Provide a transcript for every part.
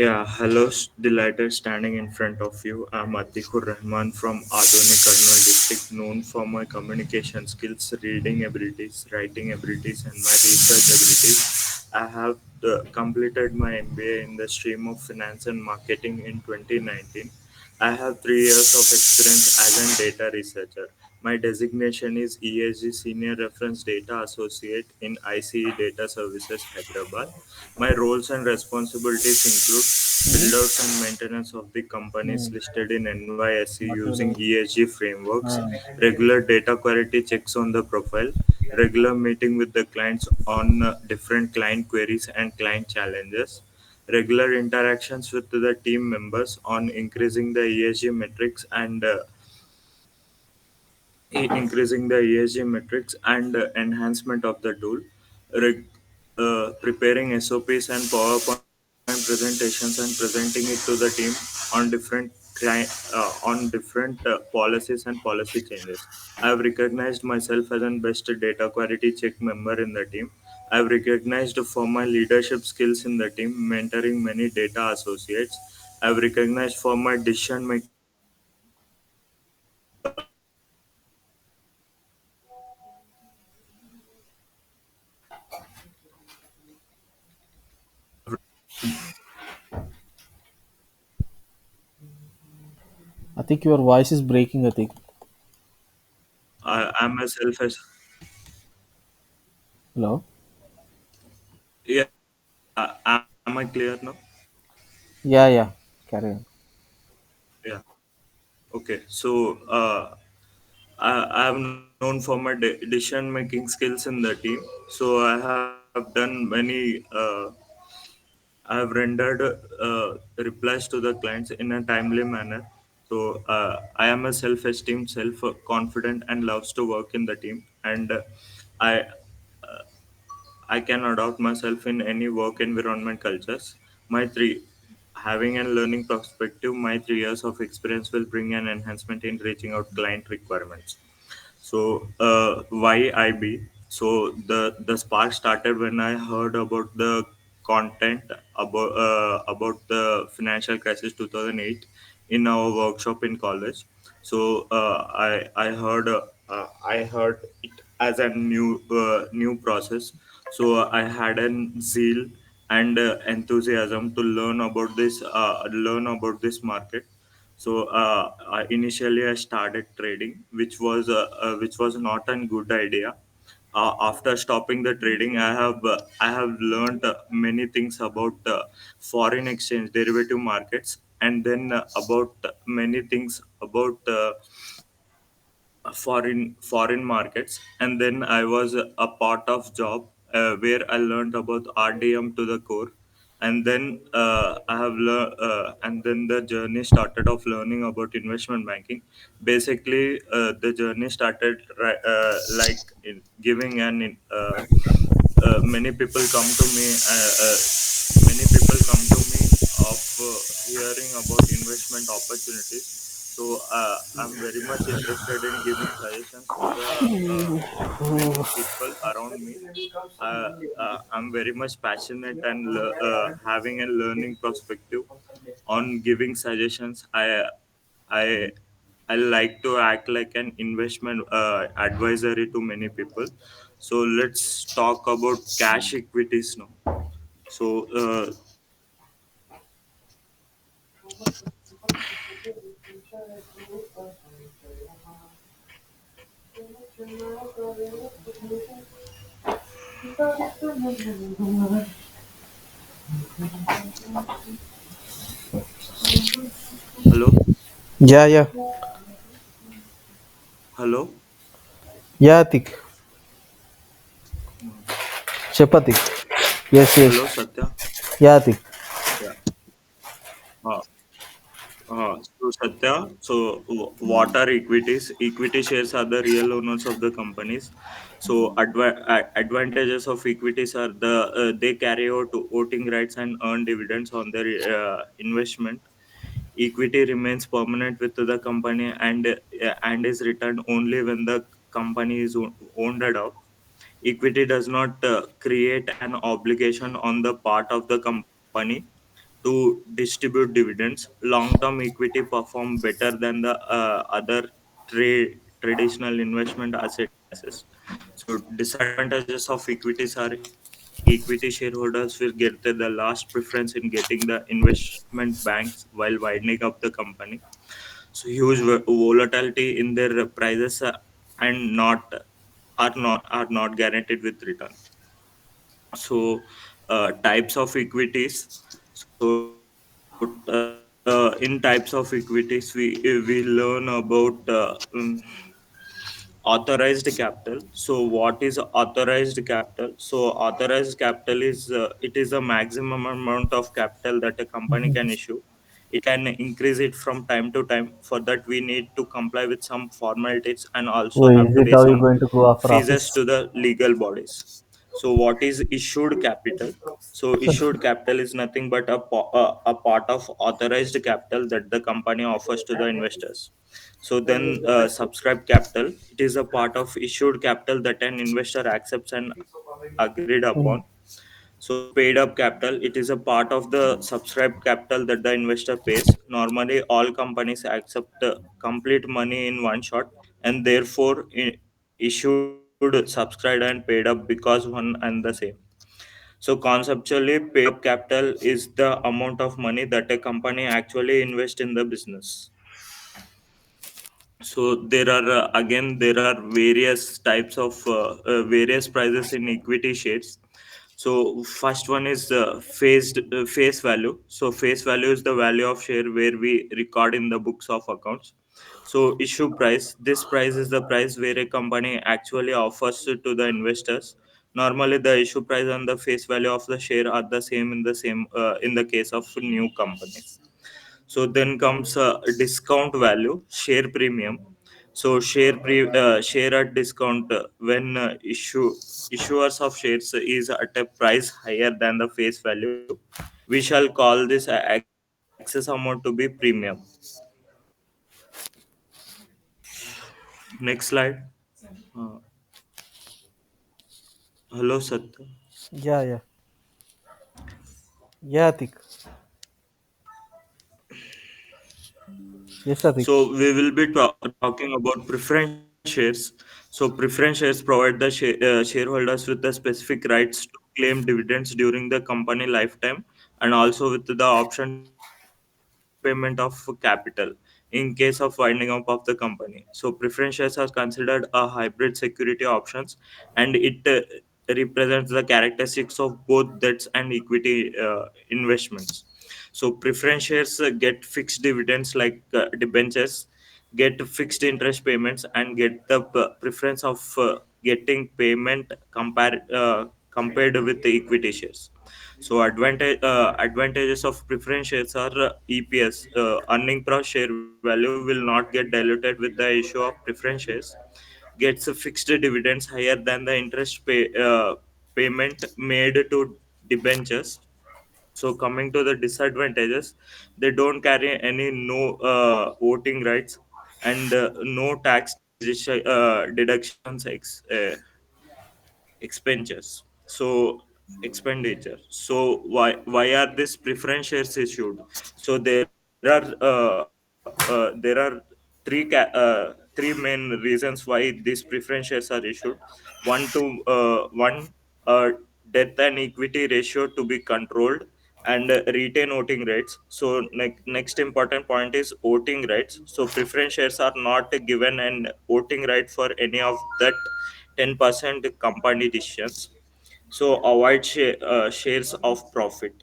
Yeah, hello, delighted standing in front of you. I'm Atikur Rahman from Adoni Karnool district, known for my communication skills, reading abilities, writing abilities, and my research abilities. I have completed my MBA in the stream of finance and marketing in 2019. I have 3 years of experience as a data researcher. My designation is ESG Senior Reference Data Associate in ICE Data Services, Hyderabad. My roles and responsibilities include build outs and maintenance of the companies listed in NYSE using Matulu. ESG frameworks, regular data quality checks on the profile, regular meeting with the clients on different client queries and client challenges, regular interactions with the team members on increasing the ESG metrics and increasing the ESG metrics and enhancement of the tool, reg- preparing SOPs and PowerPoint presentations and presenting it to the team on different policies and policy changes. I have recognized myself as an best data quality check member in the team. I have recognized for my leadership skills in the team, mentoring many data associates. I have recognized for my decision making skills in the team, representing the company in meetings and presentations. I think your voice is breaking. I think. I'm a self as Hello. yeah. Am I clear now? Yeah, yeah. Carry on. Yeah. Okay. So I have known for my decision making skills in the team. So I have done many. I have rendered replies to the clients in a timely manner. So I am a self-esteem, self-confident, and loves to work in the team. And I I can adopt myself in any work environment cultures. My three having a learning perspective, my 3 years of experience will bring an enhancement in reaching out client requirements. So why IB? So the spark started when I heard about the content about the financial crisis 2008 in our workshop in college. So I heard it as a new process. So I had an zeal and enthusiasm to learn about this market. So initially I started trading, which was not a good idea. After stopping the trading, I have learned many things about foreign exchange derivative markets, and then about many things about foreign markets. And then I was a part of job where I learned about RDM to the core. And then and then the journey started of learning about investment banking. Basically the journey started like in giving many people come to me many people come to me of hearing about investment opportunities. So I'm very much interested in giving suggestions to the many people around me. I'm very much passionate and having a learning perspective on giving suggestions. I I like to act like an investment advisory to many people. So let's talk about cash equities now. So hello, Yeah, yeah. hello, Yeah, Atik. Chapatik. Yes, hello, yes. Satya. Yeah, Atik. Yeah. Uh, so Satya, so what are equities? Equity shares are the real owners of the companies. So advantages of equities are they carry out voting rights and earn dividends on their investment. Equity remains permanent with the company and is returned only when the company is owned out. Equity does not create an obligation on the part of the company. to distribute dividends. Long-term equity perform better than the other traditional investment asset classes. So disadvantages of equities are equity shareholders will get the last preference in getting the investment banks while winding up the company. So huge volatility in their prices and not guaranteed with return. So types of equities. So in types of equities we learn about authorized capital. So what is authorized capital? So authorized capital is it is a maximum amount of capital that a company can issue. It can increase it from time to time. For that we need to comply with some formalities and So also is have to it pay how you some going to go after fees office? to the legal bodies. So what is issued capital? So issued capital is nothing but a part of authorized capital that the company offers to the investors. So then subscribed capital, it is a part of issued capital that an investor accepts and agreed Mm. upon. So paid up capital, it is a part of the subscribed capital that the investor pays. Normally, all companies accept complete money in one shot, and therefore issued, subscribed, and paid up because one and the same. So conceptually, paid up capital is the amount of money that a company actually invests in the business. So there are again there are various types of various prices in equity shares. So first one is face value. So face value is the value of share where we record in the books of accounts. So issue price, this price is the price where a company actually offers to the investors. Normally the issue price and the face value of the share are the same in the case of new companies. So then comes discount value, share premium. So share at discount when issuers of shares is at a price higher than the face value. We shall call this excess amount to be premium. Next slide. Uh, Hello, Satya. Yeah, yeah, yeah, Atik. Yes, Atik. So we will be talking about preference shares. So preference shares provide the shareholders with the specific rights to claim dividends during the company lifetime, and also with the option to prepayment of capital in case of winding up of the company. So preference shares are considered a hybrid security options, and it represents the characteristics of both debts and equity investments. So preference shares get fixed dividends like debentures, get fixed interest payments, and get the preference of getting payment compared with the equity shares. So advantages of preference shares are EPS, earning per share value will not get diluted with the issue of preference shares. Gets a fixed dividends higher than the payment made to debentures. So coming to the disadvantages, they don't carry any no voting rights, and no tax deductions expenditures. So expenditure. So why are these preference shares issued? So there are three main reasons why these preference shares are issued. One, uh, debt and equity ratio to be controlled, and retain voting rights. So next important point is voting rights. So preference shares are not given an voting right for any of that 10% company decisions. So avoid shares of profit.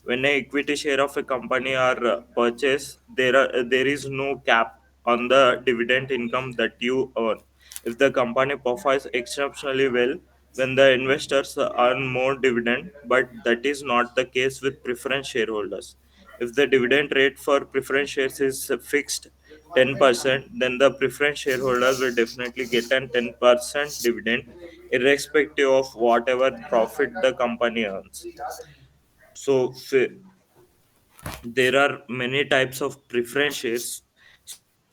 When a equity share of a company are purchased, there is no cap on the dividend income that you earn. If the company performs exceptionally well, then the investors earn more dividend, but that is not the case with preference shareholders. If the dividend rate for preference shares is fixed 10%, then the preference shareholders will definitely get an 10% dividend irrespective of whatever profit the company earns. So there are many types of preference shares.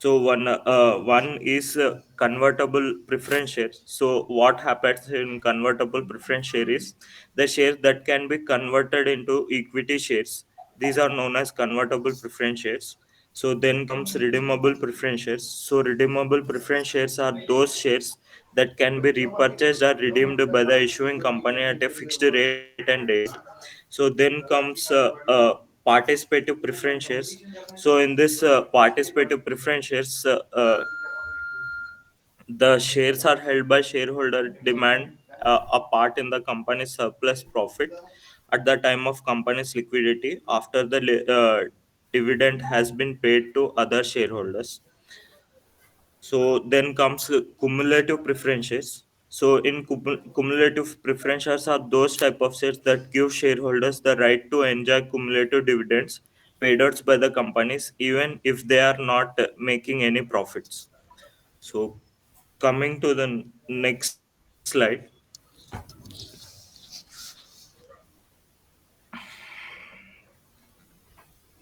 So one is convertible preference shares. So what happens in convertible preference share is the shares that can be converted into equity shares These are known as convertible preference shares. So then comes redeemable preference shares. So redeemable preference shares are those shares that can be repurchased or redeemed by the issuing company at a fixed rate and date. So then comes participative preference shares. So in this participative preference shares, the shares are held by shareholder demand a part in the company's surplus profit at the time of company's liquidity after the dividend has been paid to other shareholders. So then comes cumulative preferences. So in cumulative preferences are those type of shares that give shareholders the right to enjoy cumulative dividends paid out by the companies even if they are not making any profits. So coming to the next slide,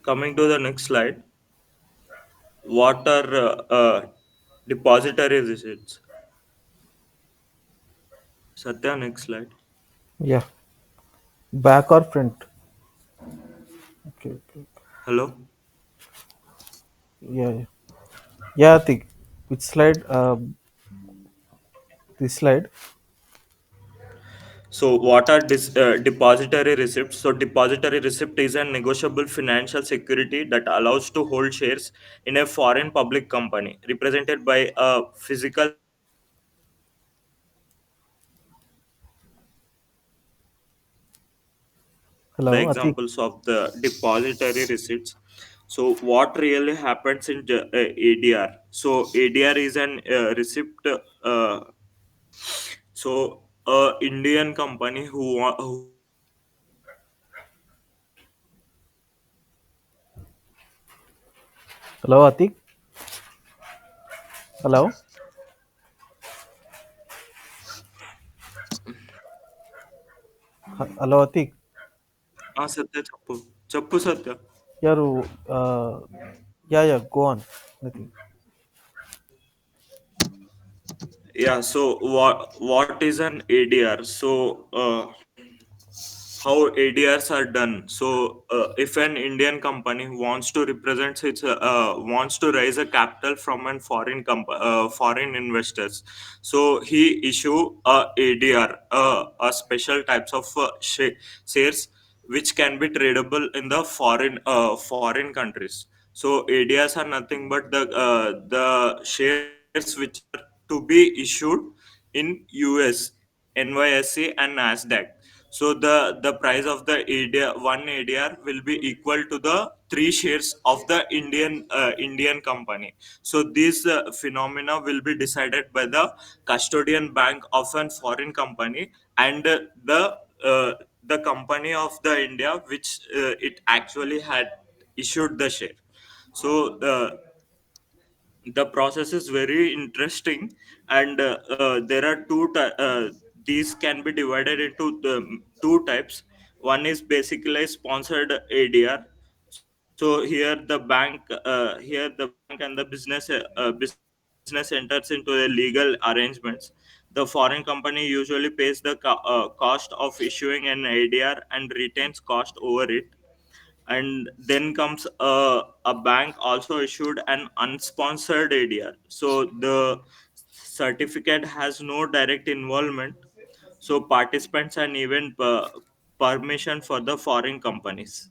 coming to the next slide, what are depository receipts? Satya, next slide. Yeah. Back or front? Okay. Okay. Hello. Yeah. Yeah. Yeah. Atik. Which slide? This slide. So, what are depository receipts? So, depository receipt is a negotiable financial security that allows to hold shares in a foreign public company represented by a physical entity. So, these are Hello, the Atik. examples of the depository receipts. So, what really happens in ADR? So, ADR is an receipt. Uh, so, Indian company who wants to represent its foreign subsidiary in a foreign country. So, Hello, here Atik. the bank. Hello. Hello, Atik. Satya, chappu Satya. Yeah. Yeah. Yeah. Go on. Nothing. Yeah. So, what is an ADR? So, how ADRs are done. So, if an Indian company wants to represent its wants to raise a capital from an foreign investors, so he issue a ADR, a special types of shares which can be tradable in the foreign countries. So ADRs are nothing but the shares which are to be issued in US, NYSE and Nasdaq. So the price of the ADR, one ADR will be equal to the three shares of the Indian company. So this phenomena will be decided by the custodian bank of an foreign company and uh, the company of the India which it actually had issued the share. So the process is very interesting, and there are these can be divided into the two types. One is basically a sponsored ADR. So here the bank and the business enters into a legal arrangements. The foreign company usually pays the cost of issuing an ADR and retains cost over it. And then comes a bank also issued an unsponsored ADR. So the certificate has no direct involvement. So participants and even permission for the foreign companies.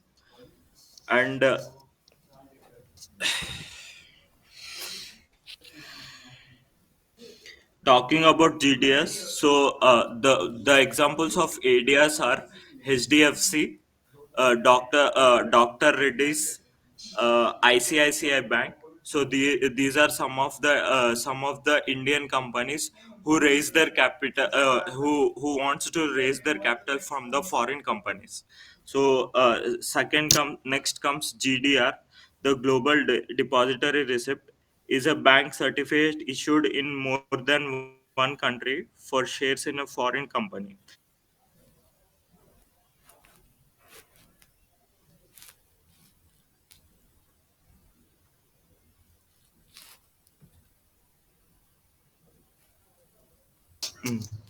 And talking about GDS, so the examples of ADRs are HDFC, Dr. Reddy's, ICICI Bank. So these are some of the Indian companies who raise their capital, who wants to raise their capital from the foreign companies. So next comes GDR, the Global Depository Receipt is a bank certificate issued in more than one country for shares in a foreign company. So GDR is a certificate issued by the Global Depository Receipt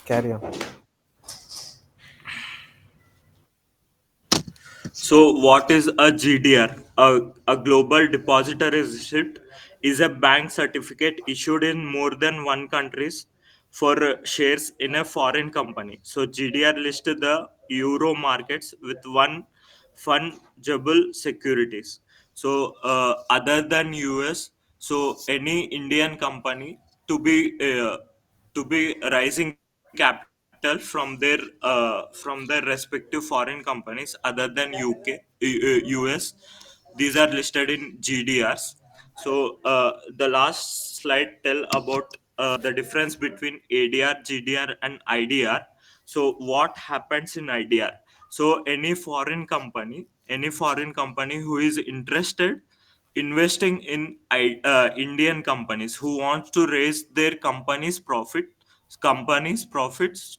is a bank certificate issued in more than one country for shares in a foreign company. Yeah. Carry on. So, what is a GDR? A global depository receipt is a bank certificate issued in more than one countries for shares in a foreign company. So, GDR lists the euro markets with one fungible securities. So, other than US, so any Indian company to be uh, to be raising capital from their respective foreign companies other than US. These are listed in GDRs. So the last slide tell about the difference between ADR, GDR, and IDR. So what happens in IDR? So any foreign company who is interested investing in Indian companies who wants to raise their company's profits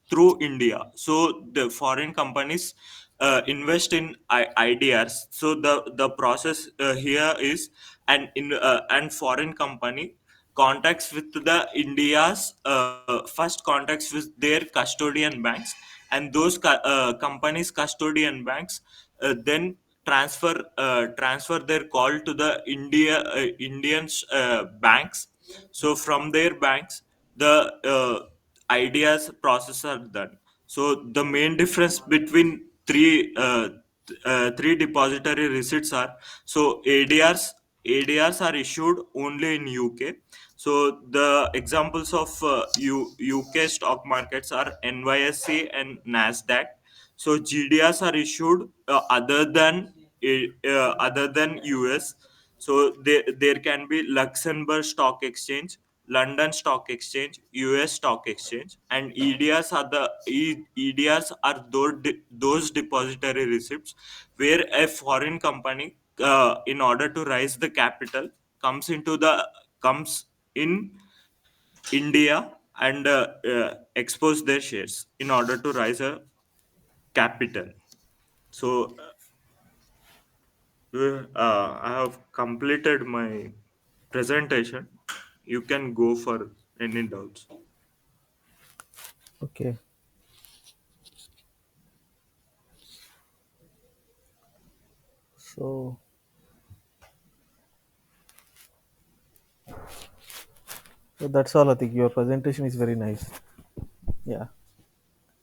through India. So the foreign companies invest in IDRs. So the process here is and foreign company contacts with the India's first contacts with their custodian banks, and those companies custodian banks then transfer their call to the Indian banks. So from their banks the ideas process are done. So the main difference between three depository receipts are, so ADRs are issued only in UK. So the examples of UK stock markets are NYSE and Nasdaq. So GDRs are issued other than US. So there can be Luxembourg Stock Exchange, London Stock Exchange, US Stock Exchange, and EDRs are those depository receipts where a foreign company, in order to raise the capital, comes in India and expose their shares in order to raise a capital. So I have completed my presentation. You can go for any doubts. Okay. So, so that's all, Atik. Your presentation is very nice. Yeah.